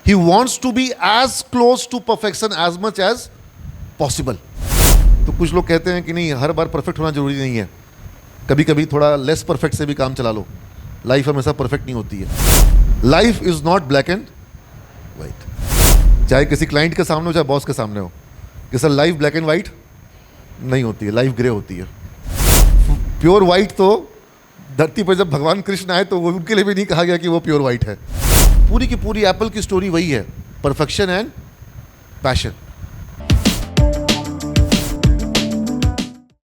He wants to be as close to perfection as much as possible. तो कुछ लोग कहते हैं कि नहीं, हर बार परफेक्ट होना जरूरी नहीं है, कभी कभी थोड़ा लेस परफेक्ट से भी काम चला लो, लाइफ हमेशा परफेक्ट नहीं होती है. Life is not black and white. चाहे किसी क्लाइंट के सामने हो चाहे बॉस के सामने हो, कि sir life black and white नहीं होती है, लाइफ ग्रे होती है. प्योर वाइट तो धरती पर जब भगवान कृष्ण आए तो वो उनके लिए भी नहीं कहा गया कि वो प्योर वाइट है. पूरी की पूरी एप्पल की स्टोरी वही है, perfection and passion.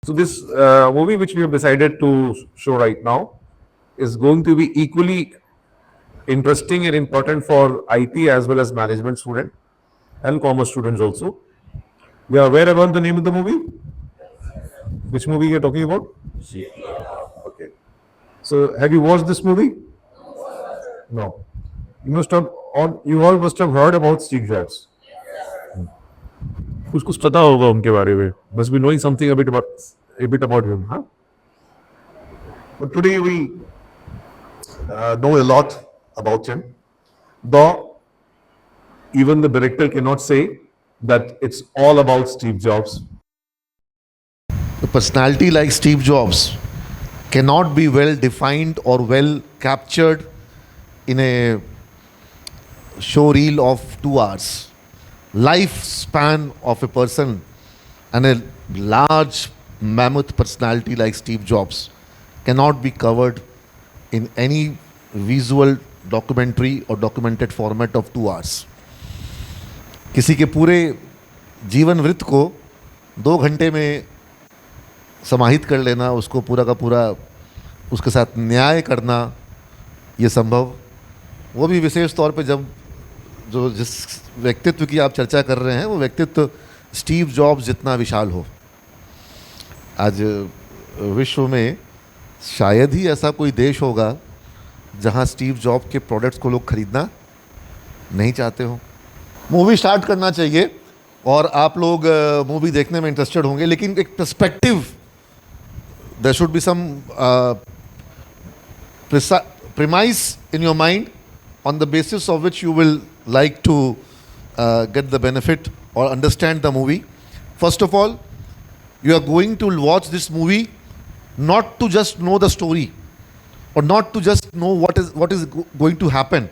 So this movie which we have decided to show right now is going to be equally interesting and important for IT as well as management student and commerce students also. We are aware about the name of the movie. Which movie you are talking about? Okay. So have you watched this movie? No. You all must have heard about Steve Jobs. कुछ पता होगा उनके बारे में. Must be knowing something a bit about him, huh? But today we know a lot about him. Though even the director cannot say that it's all about Steve Jobs. A personality like Steve Jobs cannot be well defined or well captured in a show reel of 2 hours. Lifespan of a person and a large mammoth personality like Steve Jobs cannot be covered in any visual documentary or documented format of 2 hours. किसी के पूरे जीवन वृत्त को 2 घंटे में समाहित कर लेना, उसको पूरा का पूरा उसके साथ न्याय करना, ये संभव, वो भी विशेष तौर पे जब जिस व्यक्तित्व की आप चर्चा कर रहे हैं वो व्यक्तित्व स्टीव जॉब्स जितना विशाल हो. आज विश्व में शायद ही ऐसा कोई देश होगा जहां स्टीव जॉब के प्रोडक्ट्स को लोग खरीदना नहीं चाहते हो. मूवी स्टार्ट करना चाहिए और आप लोग मूवी देखने में इंटरेस्टेड होंगे, लेकिन एक perspective, there should be some premise in your mind on the basis of which you will like to get the benefit or understand the movie. First of all, you are going to watch this movie not to just know the story or not to just know what is going to happen.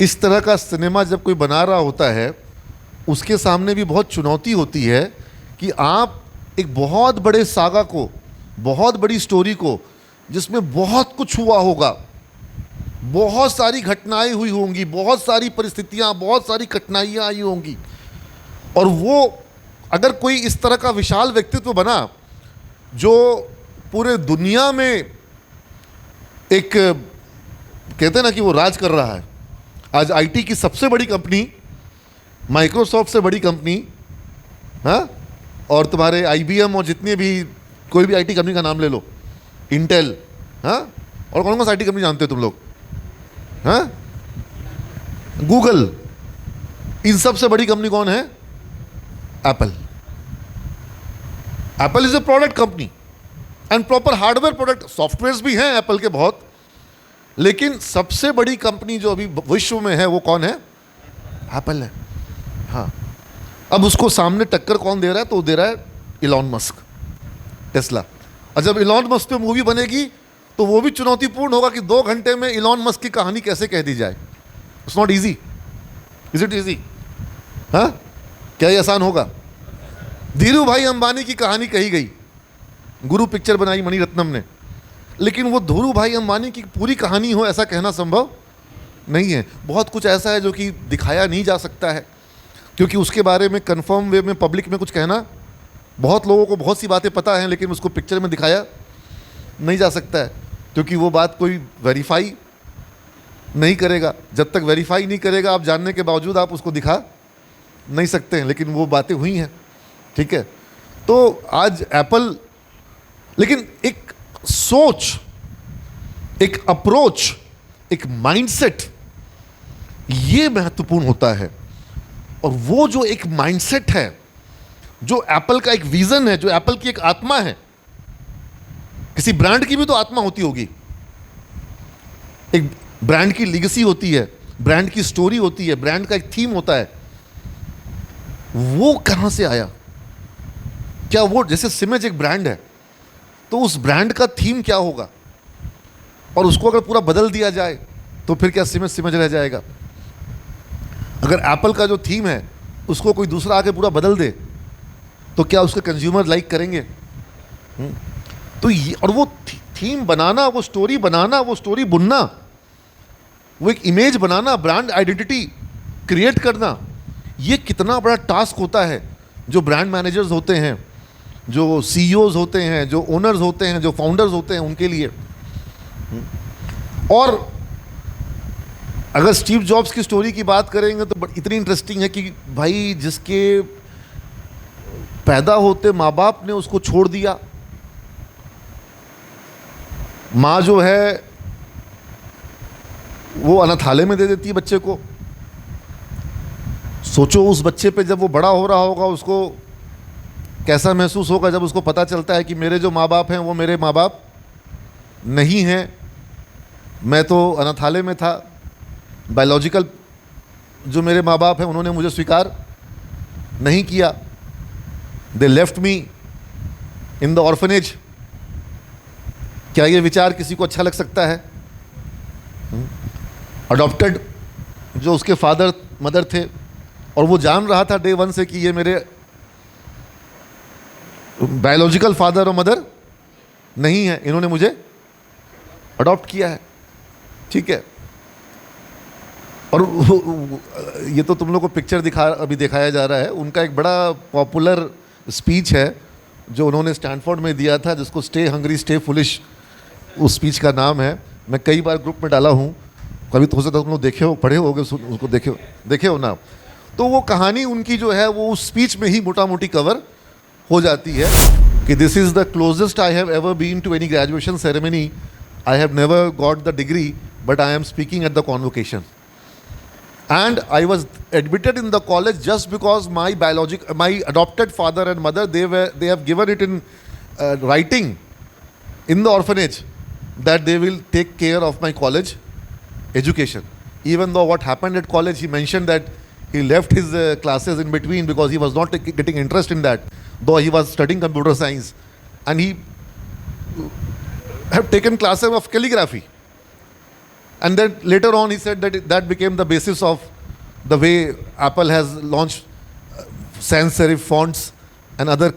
इस तरह का cinema जब कोई बना रहा होता है उसके सामने भी बहुत चुनौती होती है कि आप एक बहुत बड़े सागा को, बहुत बड़ी स्टोरी को, जिसमें बहुत कुछ हुआ होगा, बहुत सारी घटनाएं हुई होंगी, बहुत सारी परिस्थितियां, बहुत सारी कठिनाइयां आई होंगी, और वो अगर कोई इस तरह का विशाल व्यक्तित्व बना जो पूरे दुनिया में एक कहते हैं ना कि वो राज कर रहा है. आज आईटी की सबसे बड़ी कंपनी माइक्रोसॉफ्ट से बड़ी कंपनी, हाँ, और तुम्हारे आईबीएम और जितने भी कोई भी आईटी कंपनी का नाम ले लो, इंटेल, हाँ, और कौन कौन सा आईटी कंपनी जानते हो तुम लोग, हाँ, गूगल, इन सबसे बड़ी कंपनी कौन है? Apple. Apple is a product company and proper hardware product, softwares भी हैं एप्पल के बहुत, लेकिन सबसे बड़ी कंपनी जो अभी विश्व में है वो कौन है? एप्पल है. हाँ, अब उसको सामने टक्कर कौन दे रहा है? तो दे रहा है इलॉन मस्क, टेस्ला. और जब इलॉन मस्क पे मूवी बनेगी तो वो भी चुनौतीपूर्ण होगा कि 2 घंटे में इलॉन मस्क की कहानी कैसे कह दी जाए. It's not easy. Is it easy? हाँ, क्या ये आसान होगा? धीरू भाई अंबानी की कहानी कही गई, गुरु पिक्चर बनाई मणिरत्नम ने, लेकिन वो धीरू भाई अंबानी की पूरी कहानी हो ऐसा कहना संभव नहीं है. बहुत कुछ ऐसा है जो कि दिखाया नहीं जा सकता है, क्योंकि उसके बारे में कंफर्म वे में पब्लिक में कुछ कहना, बहुत लोगों को बहुत सी बातें पता हैं लेकिन उसको पिक्चर में दिखाया नहीं जा सकता है, क्योंकि वो बात कोई वेरीफाई नहीं करेगा. जब तक वेरीफाई नहीं करेगा आप जानने के बावजूद आप उसको दिखा नहीं सकते हैं, लेकिन वो बातें हुई हैं. ठीक है, तो आज एप्पल, लेकिन एक सोच, एक अप्रोच, एक माइंडसेट, ये महत्वपूर्ण होता है. और वो जो एक माइंडसेट है, जो एप्पल का एक विजन है, जो एप्पल की एक आत्मा है, किसी ब्रांड की भी तो आत्मा होती होगी, एक ब्रांड की लीगेसी होती है, ब्रांड की स्टोरी होती है, ब्रांड का एक थीम होता है, वो कहां से आया? क्या वो, जैसे सिमेज एक ब्रांड है, तो उस ब्रांड का थीम क्या होगा? और उसको अगर पूरा बदल दिया जाए तो फिर क्या सिमेज सिमेज रह जाएगा? अगर एप्पल का जो थीम है उसको कोई दूसरा आके पूरा बदल दे तो क्या उसके कंज्यूमर लाइक करेंगे? तो ये, और वो थीम बनाना, वो स्टोरी बनाना, वो स्टोरी बुनना, वो एक इमेज बनाना, ब्रांड आइडेंटिटी क्रिएट करना, ये कितना बड़ा टास्क होता है जो ब्रांड मैनेजर्स होते हैं, जो सीईओज होते हैं, जो ओनर्स होते हैं, जो फाउंडर्स होते हैं, उनके लिए। और अगर स्टीव जॉब्स की स्टोरी की बात करेंगे तो इतनी इंटरेस्टिंग है कि भाई जिसके पैदा होते माँ बाप ने उसको छोड़ दिया, माँ जो है वो अनाथालय में दे देती है बच्चे को। सोचो उस बच्चे पे जब वो बड़ा हो रहा होगा उसको कैसा महसूस होगा जब उसको पता चलता है कि मेरे जो माँ बाप हैं वो मेरे माँ बाप नहीं हैं, मैं तो अनाथालय में था, बायोलॉजिकल जो मेरे माँ बाप हैं उन्होंने मुझे स्वीकार नहीं किया, they left me in the orphanage. क्या ये विचार किसी को अच्छा लग सकता है? अडॉप्टेड जो उसके फादर मदर थे और वो जान रहा था डे वन से कि ये मेरे बायोलॉजिकल फादर और मदर नहीं है, इन्होंने मुझे अडॉप्ट किया है, ठीक है। और ये तो तुम लोग को पिक्चर अभी दिखाया जा रहा है, उनका एक बड़ा पॉपुलर स्पीच है जो उन्होंने स्टैनफोर्ड में दिया था, जिसको स्टे हंग्री स्टे फुलिश उस स्पीच का नाम है। मैं कई बार ग्रुप में डाला हूँ, कभी तो हो सकता है तुम लोग देखे हो, पढ़े होगे उसको, देखे हो ना। तो वो कहानी उनकी जो है वो उस स्पीच में ही मोटा मोटी कवर हो जाती है कि this is the closest I have ever been to any graduation ceremony, I have never got the degree but I am speaking at the convocation and I was admitted in the college just because my adopted father and mother they have given it in writing in the orphanage that they will take care of my college education. Even though what happened at college, he mentioned that he left his classes in between because he was not getting interest in that, though he was studying computer science, and he have taken classes of calligraphy. And then later on he said that that became the basis of the way Apple has launched sans serif fonts and other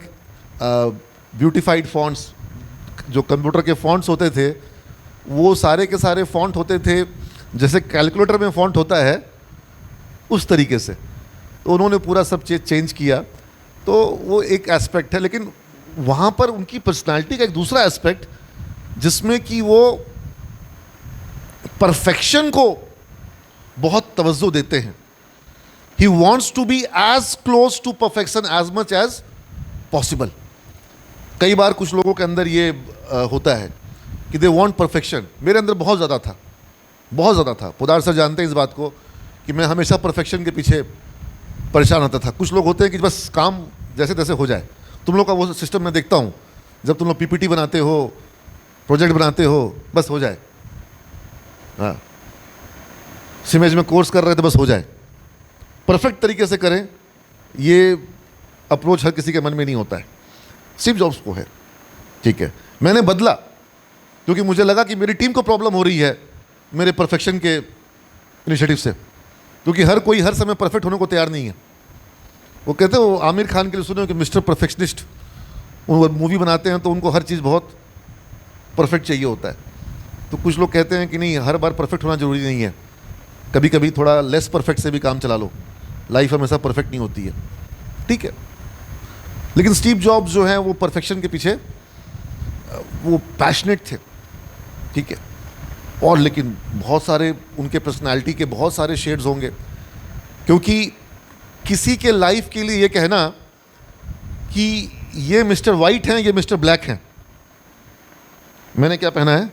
beautified fonts. जो computer के fonts होते थे वो सारे के सारे font होते थे जैसे कैलकुलेटर में फॉन्ट होता है उस तरीके से, तो उन्होंने पूरा सब चेंज किया। तो वो एक एस्पेक्ट है, लेकिन वहाँ पर उनकी पर्सनालिटी का एक दूसरा एस्पेक्ट जिसमें कि वो परफेक्शन को बहुत तवज्जो देते हैं। He wants to be as close to perfection as much as possible. कई बार कुछ लोगों के अंदर ये होता है कि दे वांट परफेक्शन। मेरे अंदर बहुत ज़्यादा था, बहुत ज़्यादा था। पोदार सर जानते हैं इस बात को कि मैं हमेशा परफेक्शन के पीछे परेशान होता था। कुछ लोग होते हैं कि बस काम जैसे तैसे हो जाए। तुम लोग का वो सिस्टम मैं देखता हूँ, जब तुम लोग पीपीटी बनाते हो, प्रोजेक्ट बनाते हो, बस हो जाए। हाँ, सिमेज में कोर्स कर रहे थे, बस हो जाए, परफेक्ट तरीके से करें। ये अप्रोच हर किसी के मन में नहीं होता है। स्टीव जॉब्स को है, ठीक है। मैंने बदला क्योंकि मुझे लगा कि मेरी टीम को प्रॉब्लम हो रही है मेरे परफेक्शन के इनिशिएटिव से, क्योंकि हर कोई हर समय परफेक्ट होने को तैयार नहीं है। वो कहते हो आमिर खान के लिए सुने हो कि मिस्टर परफेक्शनिस्ट, वो मूवी बनाते हैं तो उनको हर चीज़ बहुत परफेक्ट चाहिए होता है। तो कुछ लोग कहते हैं कि नहीं, हर बार परफेक्ट होना ज़रूरी नहीं है, कभी कभी थोड़ा लेस परफेक्ट से भी काम चला लो, लाइफ हमेशा परफेक्ट नहीं होती है, ठीक है। लेकिन स्टीव जॉब्स जो है वो परफेक्शन के पीछे वो पैशनेट थे, ठीक है। और लेकिन बहुत सारे उनके पर्सनालिटी के बहुत सारे शेड्स होंगे, क्योंकि किसी के लाइफ के लिए ये कहना कि ये मिस्टर वाइट हैं, ये मिस्टर ब्लैक हैं। मैंने क्या पहना है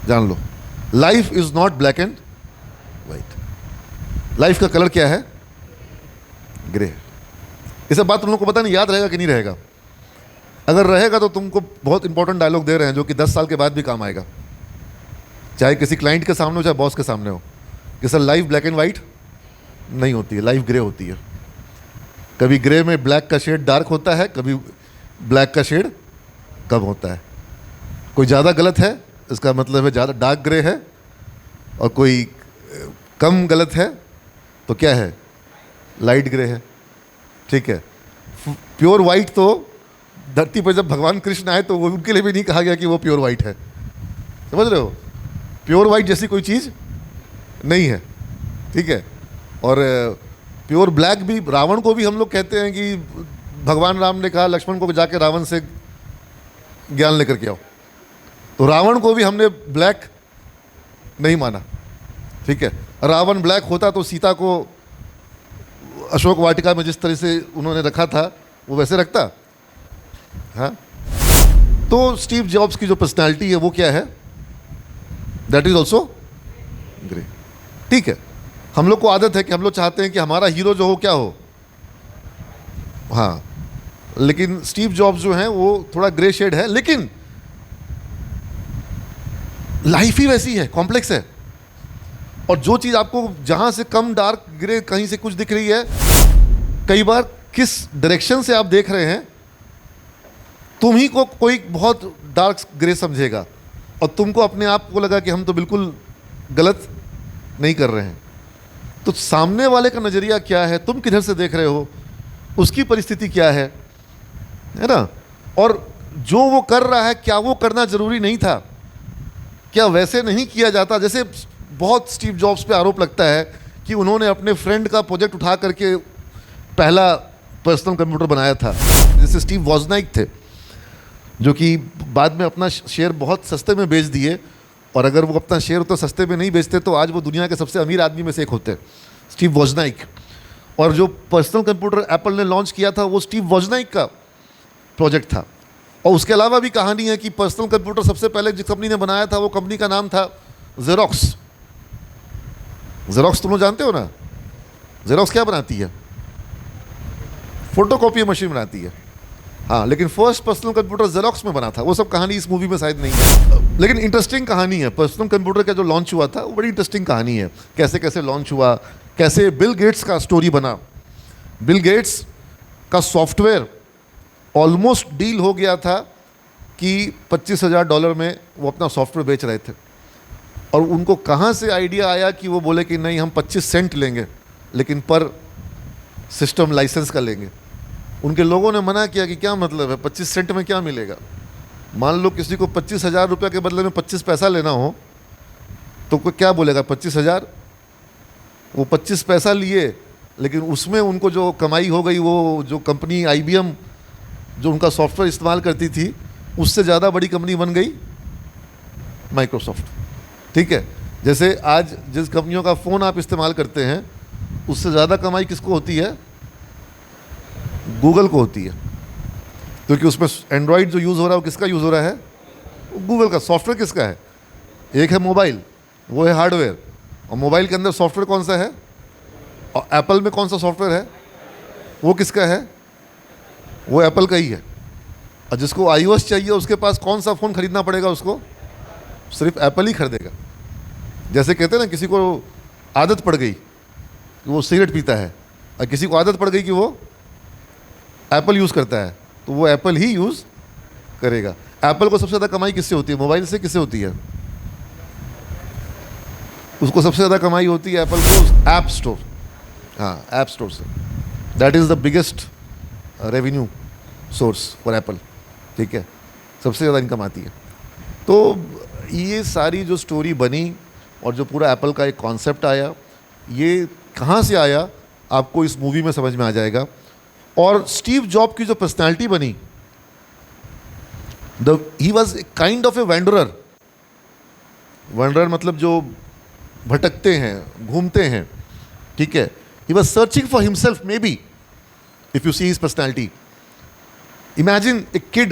जान लो। Life is not black and white, life का कलर क्या है? ग्रे। ये सब बात तुम लोग को पता नहीं याद रहेगा कि नहीं रहेगा। अगर रहेगा तो तुमको बहुत इंपॉर्टेंट डायलॉग दे रहे हैं जो कि 10 साल के बाद भी काम आएगा। चाहे किसी क्लाइंट के सामने हो चाहे बॉस के सामने हो, कि sir life black and white नहीं होती है, लाइफ ग्रे होती है। कभी ग्रे में ब्लैक का शेड डार्क होता है, कभी ब्लैक का शेड कम होता है। कोई ज़्यादा गलत है इसका मतलब है ज़्यादा डार्क ग्रे है, और कोई कम गलत है तो क्या है, लाइट ग्रे है। ठीक है, प्योर वाइट तो धरती पर जब भगवान कृष्ण आए तो वो उनके लिए भी नहीं कहा गया कि वो प्योर वाइट है, समझ रहे हो। प्योर वाइट जैसी कोई चीज़ नहीं है। ठीक है, और प्योर ब्लैक भी, रावण को भी हम लोग कहते हैं कि भगवान राम ने कहा लक्ष्मण को जाके रावण से ज्ञान लेकर के आओ, तो रावण को भी हमने ब्लैक नहीं माना। ठीक है, रावण ब्लैक होता तो सीता को अशोक वाटिका में जिस तरह से उन्होंने रखा था वो वैसे रखता। हाँ, तो स्टीव जॉब्स की जो पर्सनालिटी है वो क्या है, दैट इज ऑल्सो ग्रे। ठीक है, हम लोग को आदत है कि हम लोग चाहते हैं कि हमारा हीरो जो हो क्या हो, हाँ, लेकिन स्टीव जॉब्स जो हैं वो थोड़ा ग्रे शेड है, लेकिन लाइफ ही वैसी है, कॉम्प्लेक्स है। और जो चीज़ आपको जहां से कम डार्क ग्रे कहीं से कुछ दिख रही है, कई बार किस डायरेक्शन से आप देख रहे हैं तुम ही को कोई बहुत डार्क ग्रे समझेगा, और तुमको अपने आप को लगा कि हम तो बिल्कुल गलत नहीं कर रहे हैं। तो सामने वाले का नज़रिया क्या है, तुम किधर से देख रहे हो, उसकी परिस्थिति क्या है ना, और जो वो कर रहा है क्या वो करना ज़रूरी नहीं था, क्या वैसे नहीं किया जाता। जैसे बहुत स्टीव जॉब्स पे आरोप लगता है कि उन्होंने अपने फ्रेंड का प्रोजेक्ट उठा करके पहला पर्सनल कंप्यूटर बनाया था। जैसे स्टीव वॉजनाइक थे जो कि बाद में अपना शेयर बहुत सस्ते में बेच दिए, और अगर वो अपना शेयर तो सस्ते में नहीं बेचते तो आज वो दुनिया के सबसे अमीर आदमी में से एक होते, स्टीव वॉजनाइक। और जो पर्सनल कंप्यूटर एप्पल ने लॉन्च किया था वो स्टीव वॉजनाइक का प्रोजेक्ट था। और उसके अलावा भी कहानी है कि पर्सनल कंप्यूटर सबसे पहले जिस कंपनी ने बनाया था वो कंपनी का नाम था जेरोक्स। जेरोक्स तुम लोग जानते हो ना, जेरोक्स क्या बनाती है, फोटोकॉपी मशीन बनाती है। हाँ, लेकिन फर्स्ट पर्सनल कंप्यूटर जेरोक्स में बना था। वो सब कहानी इस मूवी में शायद नहीं है, लेकिन इंटरेस्टिंग कहानी है। पर्सनल कंप्यूटर का जो लॉन्च हुआ था वो बड़ी इंटरेस्टिंग कहानी है, कैसे कैसे लॉन्च हुआ, कैसे बिल गेट्स का स्टोरी बना। बिल गेट्स का सॉफ्टवेयर ऑलमोस्ट डील हो गया था कि $25,000 में वो अपना सॉफ्टवेयर बेच रहे थे, और उनको कहाँ से आइडिया आया कि वो बोले कि नहीं हम 25 सेंट लेंगे लेकिन पर सिस्टम लाइसेंस का लेंगे। उनके लोगों ने मना किया कि क्या मतलब है, 25 सेंट में क्या मिलेगा। मान लो किसी को 25,000 रुपये के बदले में 25 पैसा लेना हो तो कोई क्या बोलेगा 25,000। वो 25 पैसा लिए, लेकिन उसमें उनको जो कमाई हो गई, वो जो कंपनी IBM जो उनका सॉफ्टवेयर इस्तेमाल करती थी उससे ज़्यादा बड़ी कंपनी बन गई माइक्रोसॉफ्ट। ठीक है, जैसे आज जिस कंपनियों का फ़ोन आप इस्तेमाल करते हैं उससे ज़्यादा कमाई किसको होती है, गूगल को होती है, क्योंकि उसमें एंड्रॉयड जो यूज़ हो रहा है वो किसका यूज़ हो रहा है, गूगल का। सॉफ्टवेयर किसका है, एक है मोबाइल, वो है हार्डवेयर, और मोबाइल के अंदर सॉफ्टवेयर कौन सा है, और एप्पल में कौन सा सॉफ्टवेयर है, वो किसका है, वो एप्पल का ही है। और जिसको iOS चाहिए उसके पास कौन सा फ़ोन खरीदना पड़ेगा, उसको सिर्फ एप्पल ही खरीदेगा। जैसे कहते हैं ना, किसी को आदत पड़ गई कि वो सिगरेट पीता है, और किसी को आदत पड़ गई कि वो एप्पल यूज़ करता है, तो वो एप्पल ही यूज़ करेगा। एप्पल को सबसे ज़्यादा कमाई किससे होती है, मोबाइल से। किससे होती है, उसको सबसे ज़्यादा कमाई होती है एप्पल को ऐप स्टोर, हाँ ऐप स्टोर से। That is the biggest revenue source for Apple. ठीक है, सबसे ज़्यादा इनकम आती है। तो ये सारी जो स्टोरी बनी और जो पूरा एप्पल का एक कॉन्सेप्ट आया, ये कहाँ से आया आपको इस मूवी में समझ में आ जाएगा। और स्टीव जॉब की जो पर्सनालिटी बनी, he was a kind of a wanderer. Wanderer मतलब जो भटकते हैं, घूमते हैं। ठीक है, he was searching for himself maybe, if you see his personality. Imagine a kid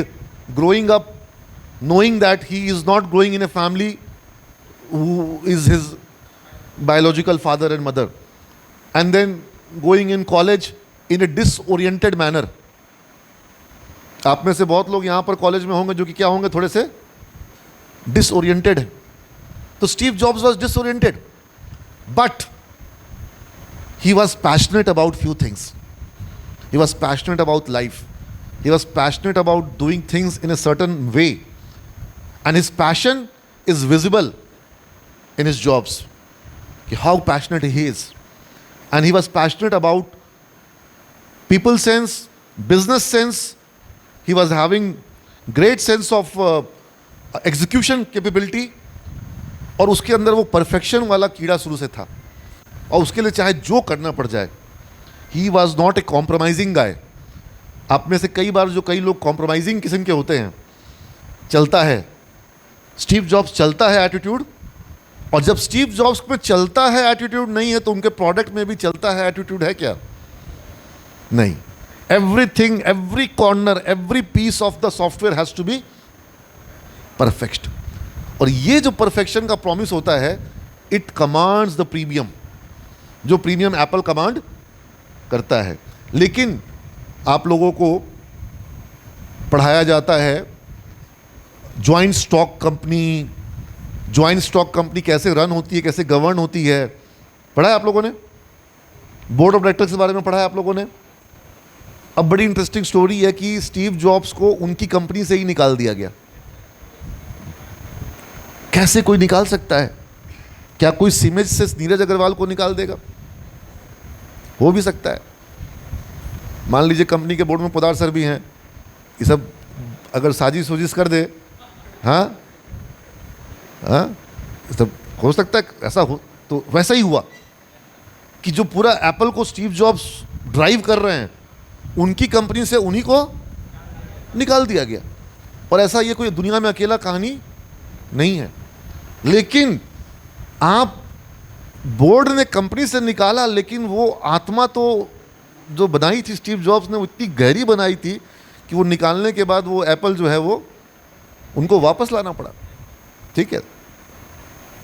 growing up knowing that he is not growing in a family who is his biological father and mother, and then going in college in a disoriented manner. आप में से बहुत लोग यहाँ पर college में होंगे जो कि क्या होंगे, थोड़े से डिसओरिएंटेड हैं। तो Steve jobs was disoriented, but he was passionate about few things. He was passionate about life. He was passionate about doing things in a certain way. And his passion is visible in his jobs. How passionate he is. And he was passionate about people sense, business sense. He was having great sense of execution capability. और उसके अंदर वो perfection वाला कीड़ा शुरू से था, और उसके लिए चाहे जो करना पड़ जाए. He was not a compromising guy. आप में से कई बार जो कई लोग कॉम्प्रोमाइजिंग किस्म के होते हैं, चलता है. स्टीव जॉब्स चलता है एटीट्यूड, और जब स्टीव जॉब्स में चलता है एटीट्यूड नहीं है तो उनके प्रोडक्ट में भी चलता है एटीट्यूड है क्या? नहीं. Everything, every corner, every piece of the software has to be perfect. और ये जो परफेक्शन का प्रॉमिस होता है, इट कमांड्स द प्रीमियम, जो प्रीमियम एप्पल कमांड करता है. लेकिन आप लोगों को पढ़ाया जाता है joint stock company, joint stock company कैसे रन होती है, कैसे गवर्न होती है. पढ़ा है आप लोगों ने? बोर्ड ऑफ डायरेक्टर्स के बारे में पढ़ा है आप लोगों ने? अब बड़ी इंटरेस्टिंग स्टोरी है कि स्टीव जॉब्स को उनकी कंपनी से ही निकाल दिया गया. कैसे कोई निकाल सकता है? क्या कोई सीमेज से नीरज अग्रवाल को निकाल देगा? हो भी सकता है. मान लीजिए कंपनी के बोर्ड में पोदार सर भी हैं, ये सब अगर साजिश वोजिश कर दे, हाँ हाँ, सब हो सकता है ऐसा हो. तो वैसा ही हुआ कि जो पूरा एप्पल को स्टीव जॉब्स ड्राइव कर रहे हैं, उनकी कंपनी से उन्हीं को निकाल दिया गया. और ऐसा ये कोई दुनिया में अकेला कहानी नहीं है. लेकिन आप बोर्ड ने कंपनी से निकाला, लेकिन वो आत्मा तो जो बनाई थी स्टीव जॉब्स ने, वो इतनी गहरी बनाई थी कि वो निकालने के बाद वो एप्पल जो है वो उनको वापस लाना पड़ा. ठीक है,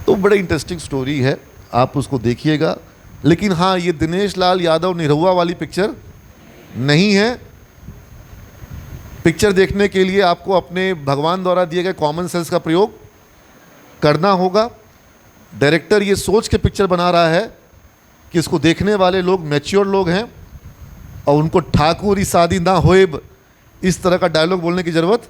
तो बड़े इंटरेस्टिंग स्टोरी है, आप उसको देखिएगा. लेकिन हाँ, ये दिनेश लाल यादव निरहुआ वाली पिक्चर नहीं है. पिक्चर देखने के लिए आपको अपने भगवान द्वारा दिए गए कॉमन सेंस का प्रयोग करना होगा. डायरेक्टर ये सोच के पिक्चर बना रहा है कि इसको देखने वाले लोग मैच्योर लोग हैं, और उनको ठाकुर शादी ना होएब इस तरह का डायलॉग बोलने की ज़रूरत.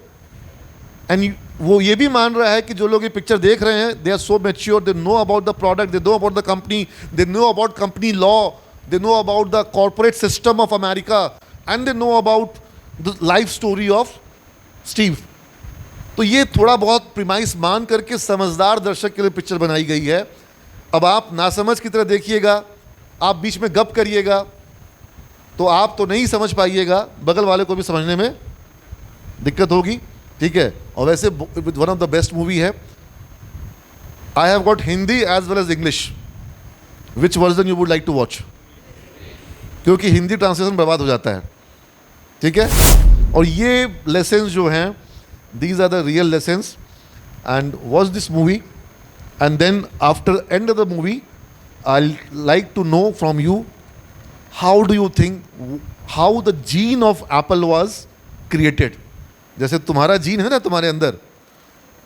एंड वो ये भी मान रहा है कि जो लोग ये पिक्चर देख रहे हैं, they are so mature, they know about the product, they know about the company, they know about company law, they know about the corporate system of America, and they know about the life story of Steve. तो ये थोड़ा बहुत premise मान करके समझदार दर्शक के लिए पिक्चर बनाई गई है. अब आप नासमझ की तरह देखिएगा, आप बीच में गप करिएगा तो आप तो नहीं समझ पाइएगा, बगल वाले को भी समझने में दिक्कत होगी. ठीक है, और वैसे one of the best movie है. I have got Hindi as well as English. Which version you would like to watch? क्योंकि हिंदी ट्रांसलेशन बर्बाद हो जाता है. ठीक है, और ये लेसन्स जो हैं, these are the real lessons. And watch this movie, and then after end of the movie I'll like to know from you, how do you think how the gene of Apple was created? जैसे तुम्हारा gene है ना तुम्हारे अंदर,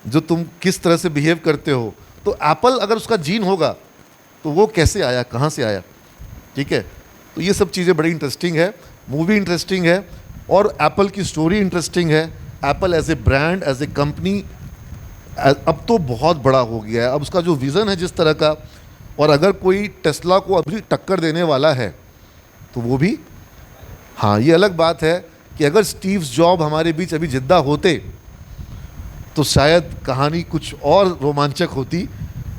जो तुम किस तरह से बिहेव करते हो, तो एप्पल अगर उसका जीन होगा तो वो कैसे आया, कहाँ से आया. ठीक है, तो ये सब चीज़ें बड़ी इंटरेस्टिंग है. मूवी इंटरेस्टिंग है, और एप्पल की स्टोरी इंटरेस्टिंग है. Apple as a brand, as a company अब तो बहुत बड़ा हो गया है. अब उसका जो विज़न है जिस तरह का, और अगर कोई टेस्ला को अभी टक्कर देने वाला है तो वो भी, हाँ ये अलग बात है कि अगर स्टीव जॉब हमारे बीच अभी जिंदा होते तो शायद कहानी कुछ और रोमांचक होती.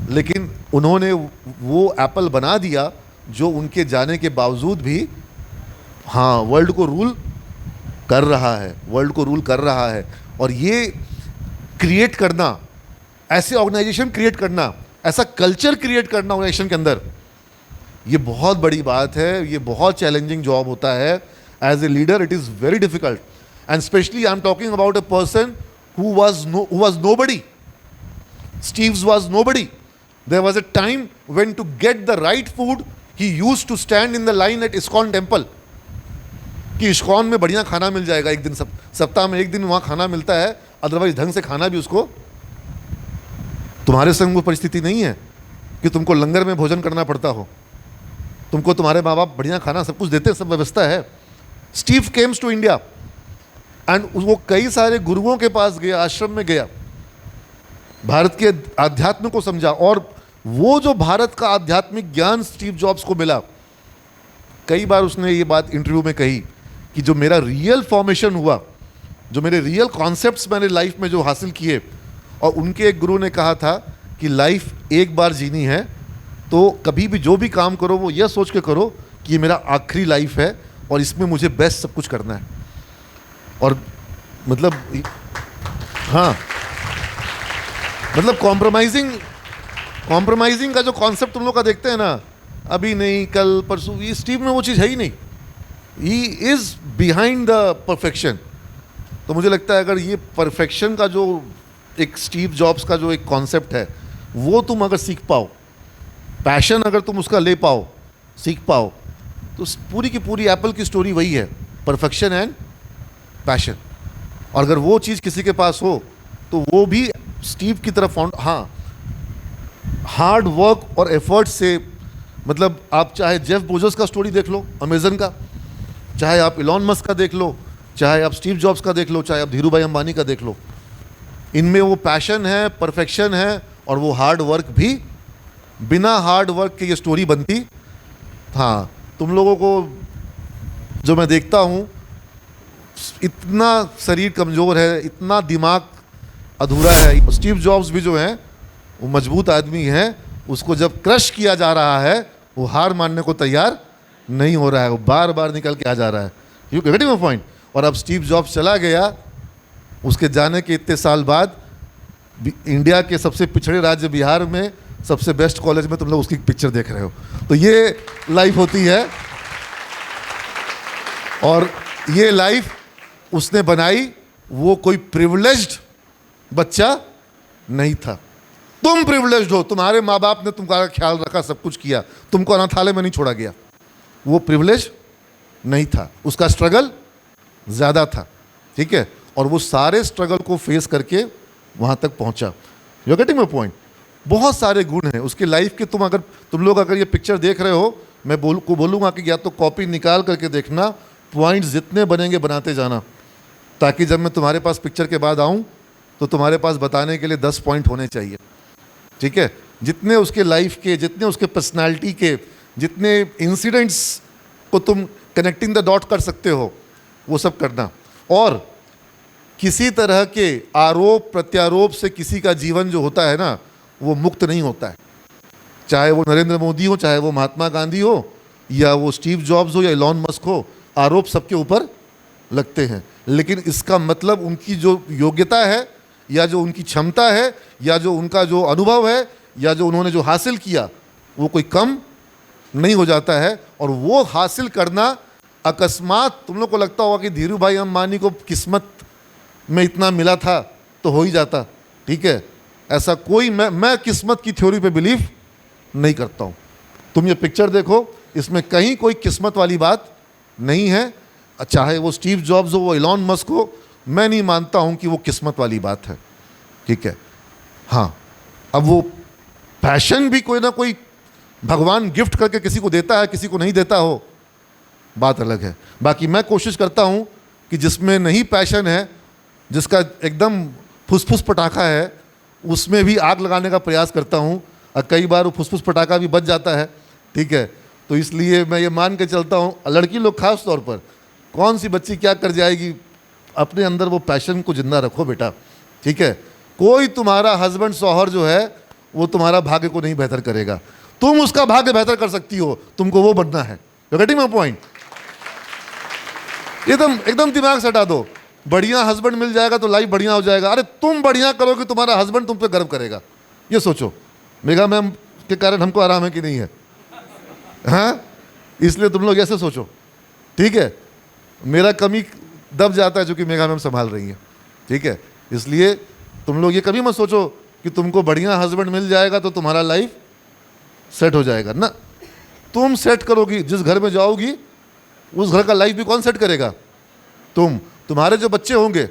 लेकिन उन्होंने वो एप्पल बना दिया जो उनके जाने के बावजूद भी हाँ वर्ल्ड को रूल कर रहा है, वर्ल्ड को रूल कर रहा है. और ये क्रिएट करना, ऐसे ऑर्गेनाइजेशन क्रिएट करना, ऐसा कल्चर क्रिएट करना ऑर्गेनाइजेशन के अंदर, ये बहुत बड़ी बात है. ये बहुत चैलेंजिंग जॉब होता है. As a leader it is very difficult, and specially I am talking about a person who was nobody. Steve was nobody. There was a time when to get the right food, he used to stand in the line at ISKCON temple. कि ISKCON में बढ़िया खाना मिल जाएगा, एक दिन सप्ताह में एक दिन वहाँ खाना मिलता है, अदरवाइज ढंग से खाना भी उसको तुम्हारे संग वो परिस्थिति नहीं है कि तुमको लंगर में भोजन करना पड़ता हो, तुमको तुम्हारे माँ बाप बढ़िया खाना सब कुछ देते हैं, सब व्यवस्था है। Steve came to India and वो कई सारे गुरुओं के पास गया, आश्रम में गया, भारत के आध्यात्म को समझा, और वो जो भारत का आध्यात्मिक ज्ञान स्टीव जॉब्स को मिला, कई बार उसने ये बात इंटरव्यू में कही कि जो मेरा रियल फॉर्मेशन हुआ, जो मेरे रियल कॉन्सेप्ट्स मैंने लाइफ में जो हासिल किए, और उनके एक गुरु ने कहा था कि लाइफ एक बार जीनी है, तो कभी भी जो भी काम करो वो यह सोच के करो कि ये मेरा आखिरी लाइफ है और इसमें मुझे बेस्ट सब कुछ करना है। और मतलब हाँ, मतलब कॉम्प्रोमाइजिंग का जो कॉन्सेप्ट तुम लोग का देखते हैं ना, अभी नहीं कल परसों, ये स्टीव में वो चीज़ है ही नहीं। He is behind the perfection. तो मुझे लगता है अगर ये परफेक्शन का जो एक स्टीव जॉब्स का जो एक कॉन्सेप्ट है, वो तुम अगर सीख पाओ, पैशन अगर तुम उसका ले पाओ, सीख पाओ, तो पूरी की पूरी एप्पल की स्टोरी वही है, परफेक्शन एंड पैशन। और अगर वो चीज़ किसी के पास हो तो वो भी स्टीव की तरफ हाँ, हार्ड वर्क और एफर्ट से, मतलब आप चाहे जेफ बेजोस का स्टोरी देख लो अमेजन का, चाहे आप इलॉन मस्क का देख लो, चाहे आप स्टीव जॉब्स का देख लो, चाहे आप धीरू भाई अंबानी का देख लो, इनमें वो पैशन है, परफेक्शन है, और वो हार्ड वर्क भी। बिना हार्ड वर्क के ये स्टोरी बनती। हाँ, तुम लोगों को जो मैं देखता हूँ, इतना शरीर कमज़ोर है, इतना दिमाग अधूरा है। स्टीव जॉब्स भी जो हैं वो मजबूत आदमी हैं, उसको जब क्रश किया जा रहा है वो हार मानने को तैयार नहीं हो रहा है, वो बार बार निकल के आ जा रहा है। You getting my point? और अब स्टीव जॉब्स चला गया, उसके जाने के इतने साल बाद इंडिया के सबसे पिछड़े राज्य बिहार में सबसे बेस्ट कॉलेज में तुम लोग उसकी पिक्चर देख रहे हो। तो ये लाइफ होती है, और ये लाइफ उसने बनाई। वो कोई प्रिविलेज्ड बच्चा नहीं था। तुम प्रिविलेज्ड हो, तुम्हारे माँ बाप ने तुम्हारा ख्याल रखा, सब कुछ किया, तुमको अनाथालय में नहीं छोड़ा गया। वो प्रिविलेज नहीं था, उसका स्ट्रगल ज़्यादा था, ठीक है, और वो सारे स्ट्रगल को फेस करके वहाँ तक पहुँचा। You getting my point? बहुत सारे गुण हैं उसकी लाइफ के। तुम लोग अगर ये पिक्चर देख रहे हो, मैं बोलूँगा कि या तो कॉपी निकाल करके देखना, पॉइंट्स जितने बनेंगे बनाते जाना, ताकि जब मैं तुम्हारे पास पिक्चर के बाद आऊँ तो तुम्हारे पास बताने के लिए 10 पॉइंट होने चाहिए, ठीक है। जितने उसके लाइफ के, जितने उसके पर्सनालिटी के, जितने इंसिडेंट्स को तुम कनेक्टिंग द डॉट कर सकते हो, वो सब करना। और किसी तरह के आरोप प्रत्यारोप से किसी का जीवन जो होता है ना, वो मुक्त नहीं होता है। चाहे वो नरेंद्र मोदी हो, चाहे वो महात्मा गांधी हो, या वो स्टीव जॉब्स हो, या इलॉन मस्क हो, आरोप सबके ऊपर लगते हैं। लेकिन इसका मतलब उनकी जो योग्यता है, या जो उनकी क्षमता है, या जो उनका जो अनुभव है, या जो उन्होंने जो हासिल किया, वो कोई कम नहीं हो जाता है। और वो हासिल करना अकस्मात, तुम लोग को लगता होगा कि धीरू भाई अंबानी को किस्मत में इतना मिला था तो हो ही जाता, ठीक है। ऐसा कोई, मैं किस्मत की थ्योरी पे बिलीव नहीं करता हूँ। तुम ये पिक्चर देखो, इसमें कहीं कोई किस्मत वाली बात नहीं है। चाहे वो स्टीव जॉब्स हो, वो इलॉन मस्क हो, मैं नहीं मानता हूँ कि वो किस्मत वाली बात है, ठीक है। हाँ, अब वो पैशन भी कोई ना कोई भगवान गिफ्ट करके किसी को देता है, किसी को नहीं देता हो, बात अलग है। बाकी मैं कोशिश करता हूँ कि जिसमें नहीं पैशन है, जिसका एकदम फुसफुस पटाखा है, उसमें भी आग लगाने का प्रयास करता हूँ। और कई बार वो फुसफुस पटाखा भी बच जाता है, ठीक है। तो इसलिए मैं ये मान के चलता हूँ, लड़की लोग खास तौर पर, कौन सी बच्ची क्या कर जाएगी, अपने अंदर वो पैशन को जिंदा रखो बेटा, ठीक है। कोई तुम्हारा हस्बैंड शौहर जो है वो तुम्हारा भाग्य को नहीं बेहतर करेगा, तुम उसका भाग्य बेहतर कर सकती हो, तुमको वो बनना है। You getting my point? एकदम दिमाग से हटा दो, बढ़िया हस्बैंड मिल जाएगा तो लाइफ बढ़िया हो जाएगा। अरे तुम बढ़िया करोगे, तुम्हारा हस्बैंड तुम पे गर्व करेगा। ये सोचो, मेगा मैम के कारण हमको आराम है कि नहीं है, हाँ, इसलिए तुम लोग ऐसे सोचो, ठीक है। मेरा कमी दब जाता है चूंकि मेगा मैम संभाल रही है, ठीक है। इसलिए तुम लोग ये कभी मत सोचो कि तुमको बढ़िया हस्बैंड मिल जाएगा तो तुम्हारा लाइफ सेट हो जाएगा ना। तुम सेट करोगी, जिस घर में जाओगी उस घर का लाइफ भी कौन सेट करेगा? तुम्हारे जो बच्चे होंगे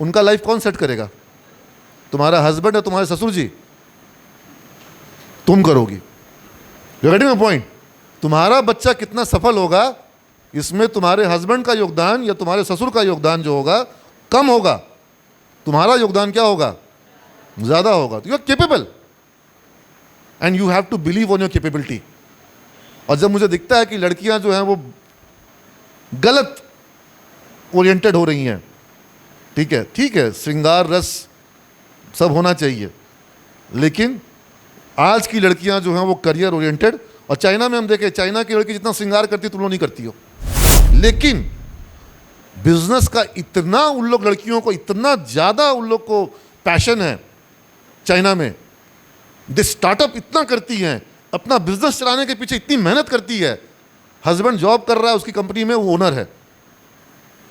उनका लाइफ कौन सेट करेगा? तुम्हारा हस्बैंड है, तुम्हारे ससुर जी, तुम करोगी। You getting my point? तुम्हारा बच्चा कितना सफल होगा इसमें तुम्हारे हस्बैंड का योगदान या तुम्हारे ससुर का योगदान जो होगा कम होगा, तुम्हारा योगदान क्या होगा? ज़्यादा होगा। तो you are capable and you have to believe on your capability. और जब मुझे दिखता है कि लड़कियां जो हैं वो गलत ओरिएंटेड हो रही हैं, ठीक है, श्रृंगार रस सब होना चाहिए, लेकिन आज की लड़कियां जो हैं वो करियर ओरिएंटेड, और चाइना में हम देखें, चाइना की लड़की जितना श्रृंगार करती है तुम लोग नहीं करती हो, लेकिन बिजनेस का इतना उन लोग लड़कियों को, इतना ज़्यादा उन लोग को पैशन है चाइना में। दे स्टार्टअप इतना करती हैं, अपना बिजनेस चलाने के पीछे इतनी मेहनत करती है। हस्बैंड जॉब कर रहा है उसकी कंपनी में, वो ओनर है,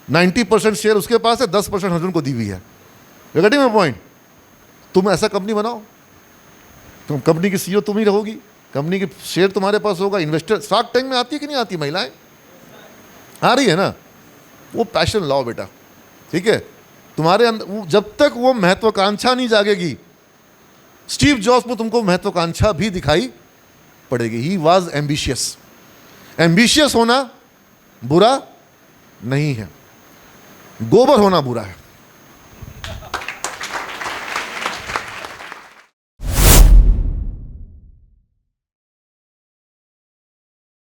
90% शेयर उसके पास है, 10% हस्बैंड को दी हुई है। You getting my point? तुम ऐसा कंपनी बनाओ, तुम कंपनी की सीईओ तुम ही रहोगी, कंपनी की शेयर तुम्हारे पास होगा, इन्वेस्टर। शार्क टैंक में आती है कि नहीं आती महिलाएं? आ रही है ना? वो पैशन लाओ बेटा, ठीक है? तुम्हारे अंदर जब तक वो महत्वाकांक्षा नहीं जागेगी, स्टीव जॉब्स में तुमको महत्वाकांक्षा भी दिखाई पड़ेगी। He was ambitious. एम्बिशियस होना बुरा नहीं है, गोबर होना बुरा है।